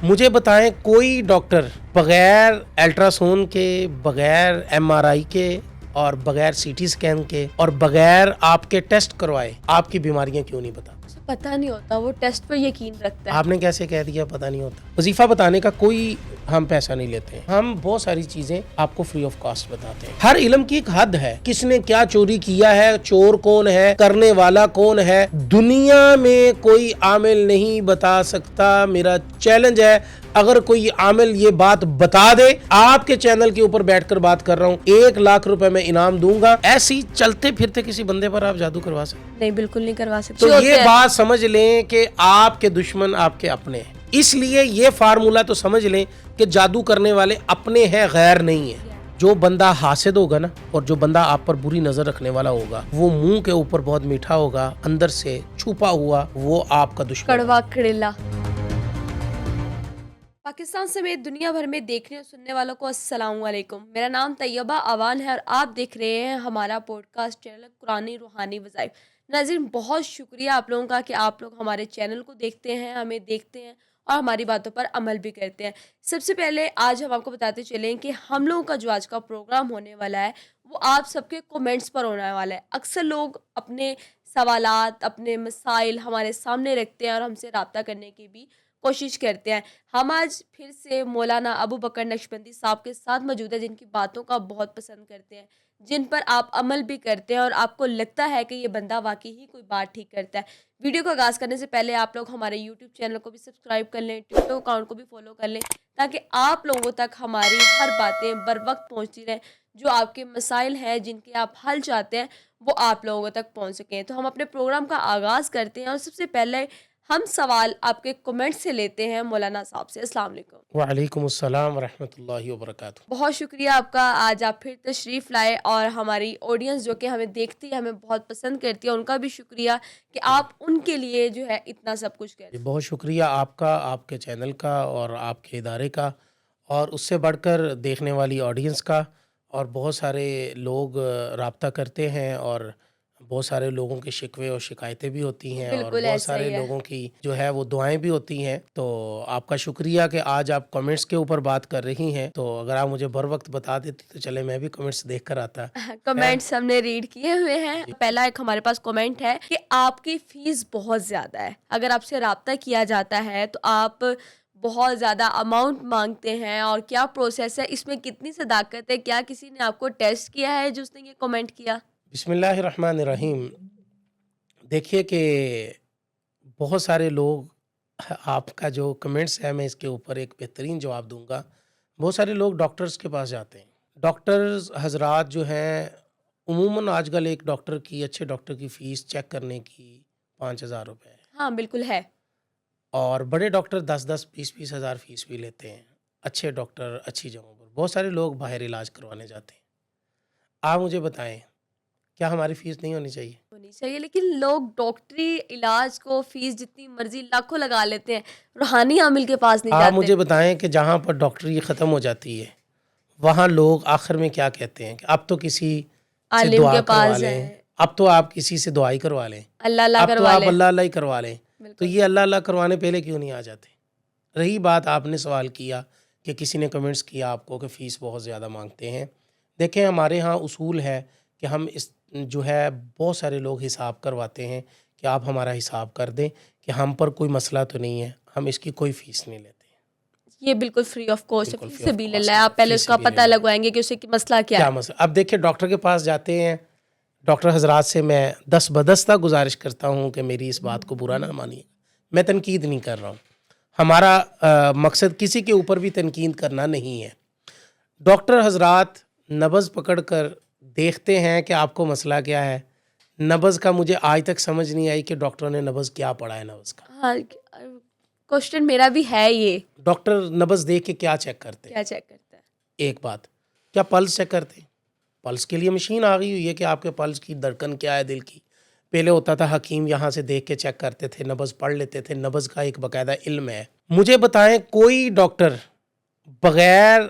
مجھے بتائیں کوئی ڈاکٹر بغیر الٹراساؤنڈ کے، بغیر ایم آر آئی کے اور بغیر سی ٹی اسکین کے اور بغیر آپ کے ٹیسٹ کروائے آپ کی بیماریاں کیوں نہیں بتاتا؟ پتہ نہیں ہوتا، وہ ٹیسٹ پر یقین رکھتا ہے. آپ نے کیسے کہہ دیا پتہ نہیں ہوتا؟ وظیفہ بتانے کا کوئی ہم پیسہ نہیں لیتے ہیں، ہم بہت ساری چیزیں آپ کو فری آف کاسٹ بتاتے ہیں. ہر علم کی ایک حد ہے. کس نے کیا چوری کیا ہے، چور کون ہے، کرنے والا کون ہے، دنیا میں کوئی عامل نہیں بتا سکتا. میرا چیلنج ہے، اگر کوئی عامل یہ بات بتا دے، آپ کے چینل کے اوپر بیٹھ کر بات کر رہا ہوں، 1,00,000 روپے میں انعام دوں گا. ایسی چلتے پھرتے کسی بندے پر آپ جادو کروا سکتے؟ نہیں، بالکل نہیں کروا سکتے. تو یہ بات سمجھ لیں کہ آپ کے دشمن آپ کے اپنے ہیں. اس لیے یہ فارمولہ تو سمجھ لیں کہ جادو کرنے والے اپنے ہیں، غیر نہیں ہیں. جو بندہ حاسد ہوگا نا، اور جو بندہ آپ پر بری نظر رکھنے والا ہوگا، وہ منہ کے اوپر بہت میٹھا ہوگا، اندر سے چھپا ہوا وہ آپ کا دشمن. کڑوا کڑیلا. پاکستان سمیت دنیا بھر میں دیکھنے اور سننے والوں کو السلام علیکم. میرا نام طیبہ اوان ہے اور آپ دیکھ رہے ہیں ہمارا پوڈ کاسٹ چینل قرآنی روحانی وظائف. ناظرین، بہت شکریہ آپ لوگوں کا کہ آپ لوگ ہمارے چینل کو دیکھتے ہیں، ہمیں دیکھتے ہیں اور ہماری باتوں پر عمل بھی کرتے ہیں. سب سے پہلے آج ہم آپ کو بتاتے چلیں کہ ہم لوگوں کا جو آج کا پروگرام ہونے والا ہے وہ آپ سب کے کومنٹس پر ہونے والا ہے. اکثر لوگ اپنے سوالات، اپنے مسائل ہمارے سامنے رکھتے ہیں اور ہم سے رابطہ کرنے کی بھی کوشش کرتے ہیں. ہم آج پھر سے مولانا ابو بکر نقشبندی صاحب کے ساتھ موجود ہے، جن کی باتوں کا بہت پسند کرتے ہیں، جن پر آپ عمل بھی کرتے ہیں اور آپ کو لگتا ہے کہ یہ بندہ واقعی ہی کوئی بات ٹھیک کرتا ہے. ویڈیو کو آغاز کرنے سے پہلے آپ لوگ ہمارے یوٹیوب چینل کو بھی سبسکرائب کر لیں، ٹک ٹاک اکاؤنٹ کو بھی فالو کر لیں، تاکہ آپ لوگوں تک ہماری ہر باتیں بر وقت پہنچتی رہیں. جو آپ کے مسائل ہیں، جن کے آپ حل چاہتے ہیں، وہ آپ لوگوں تک پہنچ سکیں. تو ہم اپنے پروگرام کا آغاز کرتے ہیں اور سب سے پہلے ہم سوال آپ کے کمنٹ سے لیتے ہیں مولانا صاحب سے. السلام علیکم. وعلیکم السلام ورحمۃ اللہ وبرکاتہ. بہت شکریہ آپ کا، آج آپ پھر تشریف لائے اور ہماری آڈینس جو کہ ہمیں دیکھتی ہے، ہمیں بہت پسند کرتی ہے، ان کا بھی شکریہ کہ آپ ان کے لیے جو ہے اتنا سب کچھ کرتے ہیں. بہت شکریہ آپ کا، آپ کے چینل کا اور آپ کے ادارے کا، اور اس سے بڑھ کر دیکھنے والی آڈینس کا. اور بہت سارے لوگ رابطہ کرتے ہیں اور بہت سارے لوگوں کے شکوے اور شکایتیں بھی ہوتی ہیں، اور بالکل بہت ایسا سارے ہی ہے. لوگوں کی جو ہے وہ دعائیں بھی ہوتی ہیں. تو آپ کا شکریہ کہ آج آپ کمنٹس کے اوپر بات کر رہی ہیں. تو اگر آپ مجھے بر وقت بتا دیتی تو چلے میں بھی کمنٹس دیکھ کر آتا. کمنٹس ہم نے ریڈ کیے ہوئے ہیں. پہلا ایک ہمارے پاس کمنٹ ہے کہ آپ کی فیس بہت زیادہ ہے، اگر آپ سے رابطہ کیا جاتا ہے تو آپ بہت زیادہ اماؤنٹ مانگتے ہیں، اور کیا پروسیس ہے، اس میں کتنی صداقت ہے، کیا کسی نے آپ کو ٹیسٹ کیا ہے جو اس نے یہ کمنٹ کیا؟ بسم اللہ الرحمن الرحیم. دیکھیے کہ بہت سارے لوگ، آپ کا جو کمنٹس ہے میں اس کے اوپر ایک بہترین جواب دوں گا. بہت سارے لوگ ڈاکٹرز کے پاس جاتے ہیں. ڈاکٹرز حضرات جو ہیں، عموماً آج کل ایک ڈاکٹر کی، اچھے ڈاکٹر کی فیس چیک کرنے کی 5,000 روپے ہے. ہاں بالکل ہے. اور بڑے ڈاکٹر 10,000 20,000 ہزار فیس بھی لیتے ہیں. اچھے ڈاکٹر اچھی جگہوں پر. بہت سارے لوگ باہر علاج کروانے جاتے ہیں. آپ مجھے بتائیں، کیا ہماری فیس نہیں ہونی چاہیے؟ ہونی چاہیے، لیکن لوگ ڈاکٹری علاج کو فیس جتنی مرضی لاکھوں لگا لیتے ہیں، روحانی عامل کے پاس نہیں آپ جاتے. مجھے بتائیں کہ جہاں پر ڈاکٹری ختم ہو جاتی ہے، وہاں لوگ آخر میں کیا کہتے ہیں کہ اب تو کسی سے عالم دعا کے کروا پاس لیں، جائیں، اب تو آپ کسی سے دعائی کروا لیں، اللہ اللہ اب تو کروا آپ لیں. اللہ اللہ ہی کروا لیں. تو بالکل. یہ اللہ اللہ کروانے پہلے کیوں نہیں آ جاتے؟ رہی بات، آپ نے سوال کیا کہ کسی نے کمنٹس کیا آپ کو کہ فیس بہت زیادہ مانگتے ہیں. دیکھیں، ہمارے ہاں اصول ہے کہ ہم اس جو ہے بہت سارے لوگ حساب کرواتے ہیں کہ آپ ہمارا حساب کر دیں کہ ہم پر کوئی مسئلہ تو نہیں ہے، ہم اس کی کوئی فیس نہیں لیتے. یہ بالکل فری آف کاسٹ ہے، بالکل فی فری آف سبیل اللہ. کاسٹ ہے، آپ پہلے فی اس کا سبیل پتہ اللہ. لگوائیں گے کہ اسے مسئلہ کیا کیا ہے. مسئلہ؟ اب دیکھیں، ڈاکٹر کے پاس جاتے ہیں، ڈاکٹر حضرات سے میں دست بدستہ گزارش کرتا ہوں کہ میری اس بات کو برا نہ مانیے. میں تنقید نہیں کر رہا ہوں، ہمارا مقصد کسی کے اوپر بھی تنقید کرنا نہیں ہے. ڈاکٹر حضرات نبض پکڑ کر دیکھتے ہیں کہ آپ کو مسئلہ کیا ہے. نبض کا مجھے آج تک سمجھ نہیں آئی کہ ڈاکٹر نے نبض کیا پڑھا ہے. نبض کا ہاں، کوشچن میرا بھی ہے. یہ ڈاکٹر نبض دیکھ کے کیا چیک کرتے ہیں؟ کیا چیک کرتا ہے؟ ایک بات، کیا پلس چیک کرتے ہیں؟ پلس کے لیے مشین آ گئی ہوئی ہے کہ آپ کے پلس کی دھڑکن کیا ہے دل کی. پہلے ہوتا تھا حکیم یہاں سے دیکھ کے چیک کرتے تھے، نبض پڑھ لیتے تھے. نبض کا ایک باقاعدہ علم ہے. مجھے بتائیں کوئی ڈاکٹر بغیر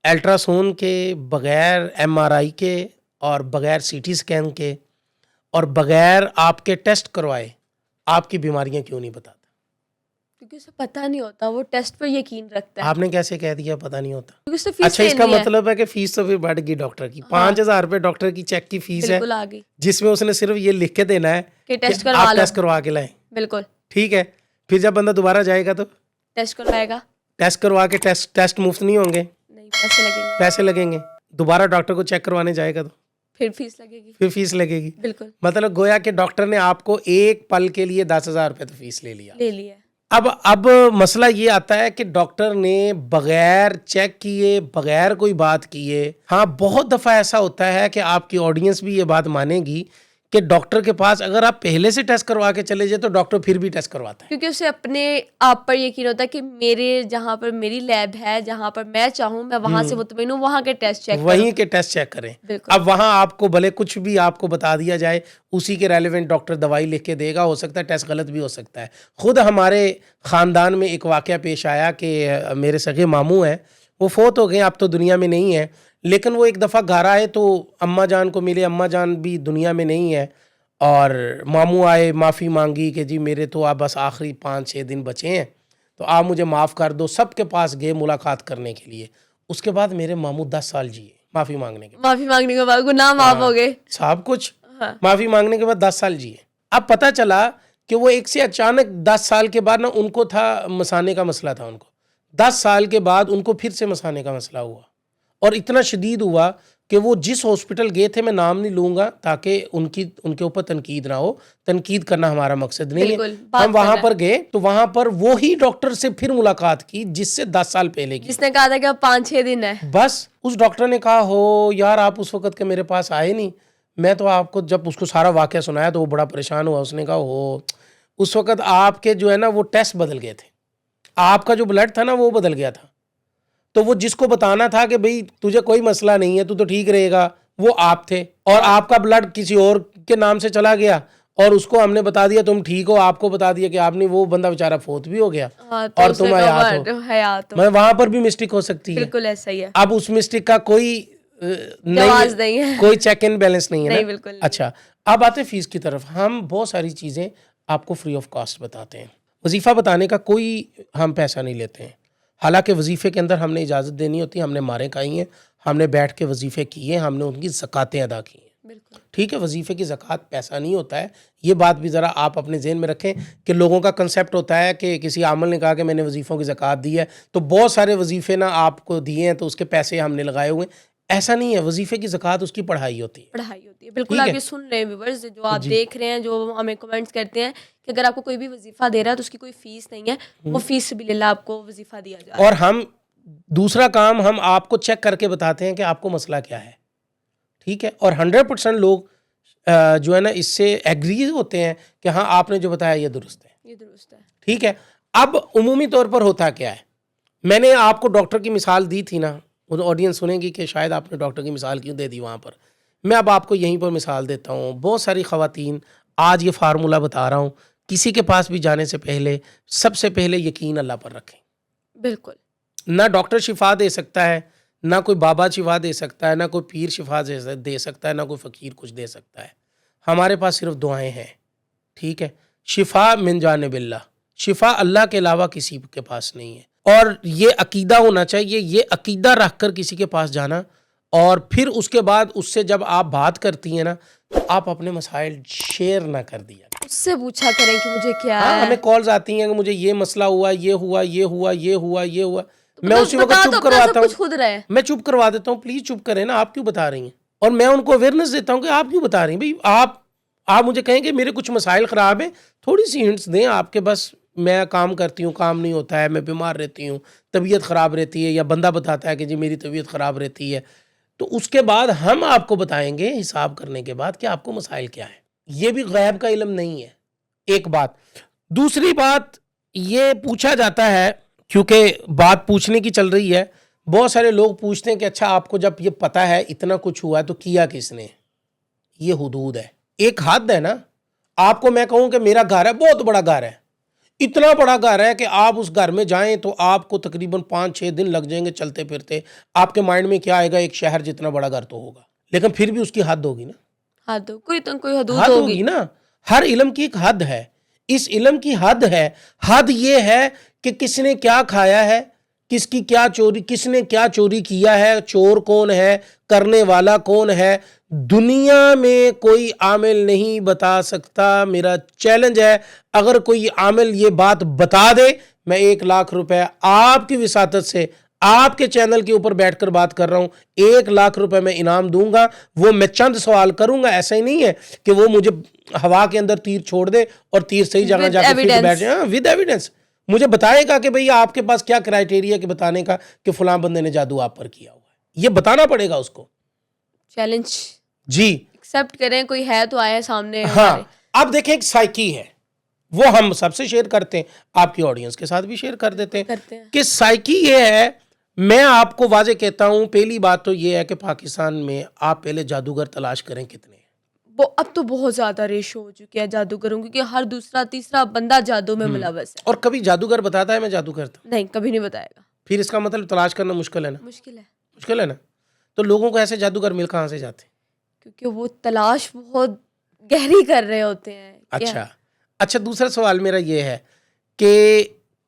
الٹراساؤنڈ کے، بغیر ایم آر آئی کے اور بغیر سی ٹی اسکین کے اور بغیر آپ کے ٹیسٹ کروائے آپ کی بیماریاں کیوں نہیں بتاتا؟ کیونکہ اسے پتہ نہیں ہوتا, وہ ٹیسٹ پر یقین رکھتا ہے. آپ نے کیسے کہہ دیا پتہ نہیں ہوتا؟ کیونکہ اسے فیس اچھا اس کا دینی ہے. مطلب ہے کہ فیس تو پھر بڑھ گئی ڈاکٹر کی. 5,000 روپے ڈاکٹر کی چیک کی فیس ہے, بالکل آ گئی جس میں اس نے صرف یہ لکھ کے دینا ہے کہ ٹیسٹ کہ کروا آپ لو. ٹیسٹ کروا کے لائیں. بالکل ٹھیک ہے, پھر جب بندہ دوبارہ جائے گا تو ٹیسٹ کروائے گا, ٹیسٹ کروا کے ٹیسٹ مفت نہیں ہوں گے, نہیں پیسے لگیں گے, پیسے لگیں گے. دوبارہ ڈاکٹر کو چیک کروانے جائے گا تو پھر فیس لگے گی. پھر فیس لگے گی. بالکل مطلب گویا کہ ڈاکٹر نے آپ کو ایک پل کے لیے 10,000 روپے تو فیس لے لیا. لے لیا. اب مسئلہ یہ آتا ہے کہ ڈاکٹر نے بغیر چیک کیے, بغیر کوئی بات کیے, ہاں بہت دفعہ ایسا ہوتا ہے کہ آپ کی آڈینس بھی یہ بات مانے گی کہ ڈاکٹر کے پاس اگر آپ پہلے سے ٹیسٹ کروا کے چلے جائے تو ڈاکٹر پھر بھی ٹیسٹ کرواتا ہے, کیونکہ اسے اپنے آپ پر یقین ہوتا ہے کہ میرے جہاں پر میری لیب ہے, جہاں پر میں چاہوں میں وہاں سے مطمئن ہوں, وہاں کے ٹیسٹ چیک وہیں کے ٹیسٹ چیک کریں. اب وہاں آپ کو بھلے کچھ بھی آپ کو بتا دیا جائے, اسی کے ریلیونٹ ڈاکٹر دوائی لکھ کے دے گا, ہو سکتا ہے ٹیسٹ غلط بھی ہو سکتا ہے. خود ہمارے خاندان میں ایک واقعہ پیش آیا کہ میرے سگے ماموں ہیں, وہ فوت ہو گئے, اب تو دنیا میں نہیں ہے, لیکن وہ ایک دفعہ گھر آئے تو اماں جان کو ملے, اماں جان بھی دنیا میں نہیں ہے, اور ماموں آئے, معافی مانگی کہ جی میرے تو آپ بس آخری 5-6 دن بچے ہیں تو آپ مجھے معاف کر دو. سب کے پاس گئے ملاقات کرنے کے لیے. اس کے بعد میرے ماموں 10 سال جیے معافی مانگنے کے بعد. معافی مانگنے کے بعد گناہ معاف ہو گئے, سب کچھ معافی مانگنے کے بعد 10 سال جیے. اب پتہ چلا کہ وہ ایک سے اچانک 10 سال کے بعد نا ان کو تھا مسانے کا مسئلہ تھا, ان کو 10 سال کے بعد ان کو پھر سے مسانے کا مسئلہ ہوا, اور اتنا شدید ہوا کہ وہ جس ہاسپٹل گئے تھے, میں نام نہیں لوں گا تاکہ ان کے اوپر تنقید نہ ہو, تنقید کرنا ہمارا مقصد نہیں ہے, ہم وہاں پر گئے تو وہاں پر وہی ڈاکٹر سے پھر ملاقات کی جس سے 10 سال پہلے کی, جس نے کہا تھا کہ اب 5-6 دن ہے. بس اس ڈاکٹر نے کہا ہو یار آپ اس وقت کے میرے پاس آئے نہیں, میں تو آپ کو جب اس کو سارا واقعہ سنایا تو وہ بڑا پریشان ہوا. اس نے کہا ہو اس وقت آپ کے جو ہے نا وہ ٹیسٹ بدل گئے تھے, آپ کا جو بلڈ تھا نا وہ بدل گیا تھا, تو وہ جس کو بتانا تھا کہ بھئی تجھے کوئی مسئلہ نہیں ہے, تو ٹھیک رہے گا, وہ آپ تھے, اور آپ کا بلڈ کسی اور کے نام سے چلا گیا, اور اس کو ہم نے بتا دیا تم ٹھیک ہو, آپ کو بتا دیا کہ آپ نے, وہ بندہ بیچارہ فوت بھی ہو گیا اور تم حیات ہو. وہاں پر بھی مسٹیک ہو سکتی ہے. بالکل ایسا ہی ہے. اب اس مسٹیک کا کوئی نہیں ہے, کوئی چیک اینڈ بیلنس نہیں ہے نہیں, نا. بالکل. اچھا اب آتے فیس کی طرف. ہم بہت ساری چیزیں آپ کو فری آف کاسٹ بتاتے ہیں. وظیفہ بتانے کا کوئی ہم پیسہ نہیں لیتے ہیں, حالانکہ وظیفے کے اندر ہم نے اجازت دینی ہوتی ہے, ہم نے ماریں کھائی ہیں, ہم نے بیٹھ کے وظیفے کیے, ہم نے ان کی زکاتیں ادا کی ہیں. ٹھیک ہے, وظیفے کی زکوٰۃ پیسہ نہیں ہوتا ہے, یہ بات بھی ذرا آپ اپنے ذہن میں رکھیں کہ لوگوں کا کنسیپٹ ہوتا ہے کہ کسی عامل نے کہا کہ میں نے وظیفوں کی زکوٰۃ دی ہے تو بہت سارے وظیفے نا آپ کو دیے ہیں تو اس کے پیسے ہم نے لگائے ہوئے ہیں. ایسا نہیں ہے, وظیفے کی زکوٰۃ اس کی پڑھائی ہوتی ہے. پڑھائی ہوتی ہے, بالکل. آپ یہ سن رہے ہیں ویورز, جو آپ دیکھ رہے ہیں, جو ہمیں کمنٹس کرتے ہیں کہ اگر آپ کو کوئی بھی وظیفہ دے رہا ہے تو اس کی کوئی فیس نہیں ہے, وہ فیس بھی للہ آپ کو وظیفہ دیا جائے. اور ہم دوسرا کام, ہم آپ کو چیک کر کے بتاتے ہیں کہ آپ کو مسئلہ کیا ہے. ٹھیک ہے, اور 100% لوگ جو ہے نا اس سے ایگری ہوتے ہیں کہ ہاں آپ نے جو بتایا یہ درست ہے, یہ درست ہے. ٹھیک ہے. اب عمومی طور پر ہوتا کیا ہے, میں نے آپ کو ڈاکٹر کی مثال دی تھی نا, وہ آڈینس سنیں گی کہ شاید آپ نے ڈاکٹر کی مثال کیوں دے دی وہاں پر. میں اب آپ کو یہیں پر مثال دیتا ہوں. بہت ساری خواتین, آج یہ فارمولہ بتا رہا ہوں, کسی کے پاس بھی جانے سے پہلے سب سے پہلے یقین اللہ پر رکھیں. بالکل. نہ ڈاکٹر شفا دے سکتا ہے, نہ کوئی بابا شفا دے سکتا ہے, نہ کوئی پیر شفا دے سکتا ہے, نہ کوئی فقیر کچھ دے سکتا ہے. ہمارے پاس صرف دعائیں ہیں. ٹھیک ہے, شفا من جانب اللہ, شفا اللہ کے علاوہ کسی کے پاس نہیں ہے. اور یہ عقیدہ ہونا چاہیے, یہ عقیدہ رکھ کر کسی کے پاس جانا, اور پھر اس کے بعد اس سے جب آپ بات کرتی ہیں نا تو آپ اپنے مسائل شیئر نہ کر دیا, اس سے پوچھا کریں کہ مجھے کیا ہے. ہمیں کالز آتی ہیں کہ مجھے یہ مسئلہ ہوا, یہ ہوا, یہ ہوا, یہ ہوا, یہ ہوا, میں اسی وقت چپ کرواتا ہوں, میں چپ کروا دیتا ہوں. پلیز چپ کریں نا, آپ کیوں بتا رہی ہیں. اور میں ان کو اویئرنیس دیتا ہوں کہ آپ کیوں بتا رہی ہیں. بھائی آپ مجھے کہیں کہ میرے کچھ مسائل خراب ہیں, تھوڑی سی ہنٹس دیں آپ کے, بس میں کام کرتی ہوں, کام نہیں ہوتا ہے, میں بیمار رہتی ہوں, طبیعت خراب رہتی ہے, یا بندہ بتاتا ہے کہ جی میری طبیعت خراب رہتی ہے, تو اس کے بعد ہم آپ کو بتائیں گے حساب کرنے کے بعد کہ آپ کو مسائل کیا ہے. یہ بھی غیب کا علم نہیں ہے, ایک بات. دوسری بات یہ پوچھا جاتا ہے, کیونکہ بات پوچھنے کی چل رہی ہے, بہت سارے لوگ پوچھتے ہیں کہ اچھا آپ کو جب یہ پتہ ہے اتنا کچھ ہوا ہے تو کیا کس نے. یہ حدود ہے, ایک حد ہے نا. آپ کو میں کہوں کہ میرا گھر ہے, بہت بڑا گھر ہے, اتنا بڑا گھر ہے کہ آپ اس گھر میں جائیں تو آپ کو تقریباً 5-6 دن لگ جائیں گے چلتے پھرتے. آپ کے مائنڈ میں کیا آئے گا, ایک شہر جتنا بڑا گھر تو ہوگا, لیکن پھر بھی اس کی حد ہوگی نا. حد کوئی حدود ہوگی نا. ہر علم کی ایک حد ہے, اس علم کی حد ہے. حد یہ ہے کہ کس نے کیا کھایا ہے, کس کی کیا چوری, کس نے کیا چوری کیا ہے, چور کون ہے, کرنے والا کون ہے, دنیا میں کوئی عامل نہیں بتا سکتا. میرا چیلنج ہے, اگر کوئی عامل یہ بات بتا دے, میں 1,00,000 روپے آپ کی وساطت سے آپ کے چینل کے اوپر بیٹھ کر بات کر رہا ہوں, 1,00,000 روپے میں انعام دوں گا. وہ میں چند سوال کروں گا, ایسا ہی نہیں ہے کہ وہ مجھے ہوا کے اندر تیر چھوڑ دے اور تیر صحیح جگہ جا کے پھر بیٹھ جائے. ود ایویڈنس مجھے بتائے گا کہ بھئی آپ کے پاس کیا کرائیٹیریا کہ بتانے کا کہ فلاں بندے نے جادو آپ پر کیا ہوا ہے, یہ بتانا پڑے گا اس کو. چیلنج جی ایکسپٹ کریں, کوئی ہے تو آئے سامنے. ہاں, اب دیکھیں ایک سائیکی ہے, وہ ہم سب سے شیئر کرتے ہیں, آپ کی آڈینس کے ساتھ بھی شیئر کر دیتے ہیں کہ سائیکی یہ ہے. میں آپ کو واضح کہتا ہوں, پہلی بات تو یہ ہے کہ پاکستان میں آپ پہلے جادوگر تلاش کریں کتنے ہیں. اب تو بہت زیادہ ریشو ہو چکی ہے جادوگروں کی, کہ ہر دوسرا تیسرا بندہ جادو میں ملوث ہے. اور کبھی جادوگر بتاتا ہے میں جادو کرتا ہوں؟ نہیں, کبھی نہیں بتائے گا. پھر اس کا مطلب تلاش کرنا مشکل ہے نا. مشکل ہے نا. تو لوگوں کو ایسے جادوگر مل کہاں سے جاتے ہیں؟ کیونکہ وہ تلاش بہت گہری کر رہے ہوتے ہیں. اچھا دوسرا سوال میرا یہ ہے کہ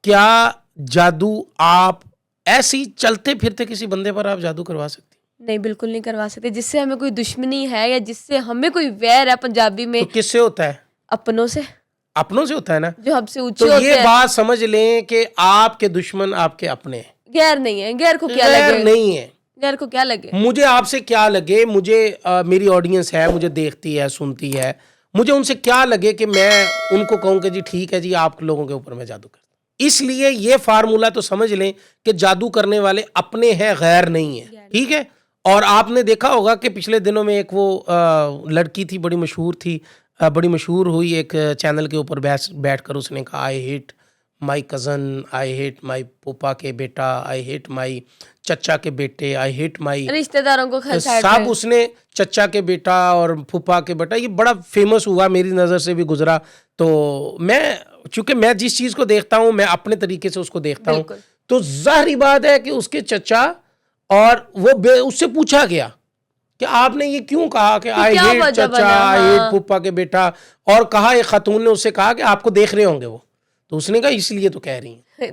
کیا جادو آپ ایسی چلتے پھرتے کسی بندے پر آپ جادو کروا سکتے؟ نہیں, بالکل نہیں کروا سکتے. جس سے ہمیں کوئی دشمنی ہے یا جس سے ہمیں کوئی ویر ہے, پنجابی میں تو کس سے ہوتا ہے؟ اپنوں سے ہوتا ہے نا, جو ہم سے اونچے تو ہوتے ہیں. یہ بات سمجھ لیں کہ آپ کے دشمن آپ کے اپنے ہیں, غیر نہیں ہے. غیر کو کیا لگے؟ نہیں ہے. غیر کو کیا لگے؟ مجھے آپ سے کیا لگے, مجھے میری آڈینس ہے, مجھے دیکھتی ہے, سنتی ہے, مجھے ان سے کیا لگے کہ میں ان کو کہوں کہ جی ٹھیک ہے جی آپ لوگوں کے اوپر میں جادو کرتا ہوں. اس لیے یہ فارمولا تو سمجھ لیں کہ جادو کرنے والے اپنے ہیں, غیر نہیں ہیں. ٹھیک ہے. اور آپ نے دیکھا ہوگا کہ پچھلے دنوں میں ایک وہ لڑکی تھی, بڑی مشہور ہوئی ایک چینل کے اوپر بیٹھ کر اس نے کہا I hate my cousin, I hate my پوپا کے بیٹا, آئی ہیٹ مائی چچا کے بیٹے, آئی ہیٹ مائی رشتہ داروں کو سب اس نے چچا کے بیٹا اور پھوپھا کے بیٹا, یہ بڑا فیمس ہوا, میری نظر سے بھی گزرا. تو چونکہ میں جس چیز کو دیکھتا ہوں میں اپنے طریقے سے اس کو دیکھتا ہوں, تو ظاہری بات ہے کہ اس کے چچا اور وہ اس سے پوچھا گیا کہ آپ نے یہ کیوں کہا کہ آئی ہیٹ چچا, آئی ہیٹ پھوپھا کے بیٹا, اور کہا ایک خاتون نے اس سے کہا کہ آپ کو دیکھ رہے ہوں گے وہ, تو اس نے کہا اس لیے تو کہہ رہی ہیں,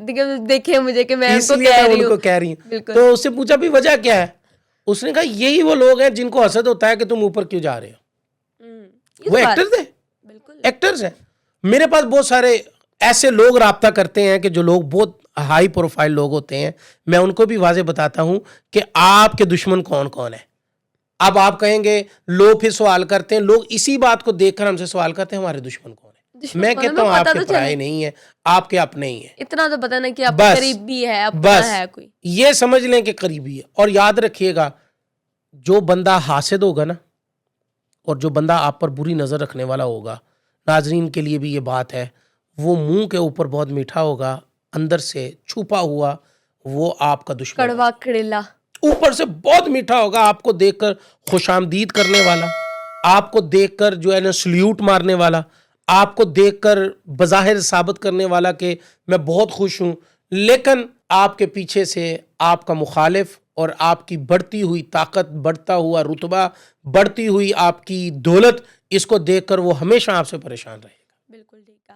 دیکھیں مجھے کہ میں اس لیے ان کو کہہ رہی ہیں. تو اس سے پوچھا بھی وجہ کیا ہے, اس نے کہا یہی وہ لوگ ہیں جن کو حسد ہوتا ہے کہ تم اوپر کیوں جا رہے ہو. وہ ایکٹرز ہیں, ایکٹرز ہیں. میرے پاس بہت سارے ایسے لوگ رابطہ کرتے ہیں کہ جو لوگ بہت ہائی پروفائل لوگ ہوتے ہیں, میں ان کو بھی واضح بتاتا ہوں کہ آپ کے دشمن کون کون ہے. اب آپ کہیں گے لوگ پھر سوال کرتے ہیں, لوگ اسی بات کو دیکھ کر ہم سے سوال کرتے ہیں ہمارے دشمن کون ہے. میں کہتا ہوں آپ کے پرائے نہیں ہے, آپ کے اپنے ہی ہیں. اتنا تو پتہ نہیں کہ آپ قریبی ہے, بس ہے کوئی, یہ سمجھ لیں کہ قریبی ہے. اور یاد رکھیے گا, جو بندہ حاسد ہوگا نا, اور جو بندہ آپ پر بری نظر رکھنے والا ہوگا, ناظرین کے لیے بھی یہ بات ہے, وہ منہ کے اوپر بہت میٹھا ہوگا, اندر سے چھپا ہوا وہ آپ کا دشمن, کڑوا کڑلا, اوپر سے بہت میٹھا ہوگا, آپ کو دیکھ کر خوش آمدید کرنے والا, آپ کو دیکھ کر جو ہے نا سلیوٹ مارنے والا, آپ کو دیکھ کر بظاہر ثابت کرنے والا کہ میں بہت خوش ہوں, لیکن آپ کے پیچھے سے آپ کا مخالف اور آپ کی بڑھتی ہوئی طاقت, بڑھتا ہوا رتبہ, بڑھتی ہوئی آپ کی دولت, اس کو دیکھ کر وہ ہمیشہ آپ سے پریشان رہے گا. بالکل ٹھیک ہے.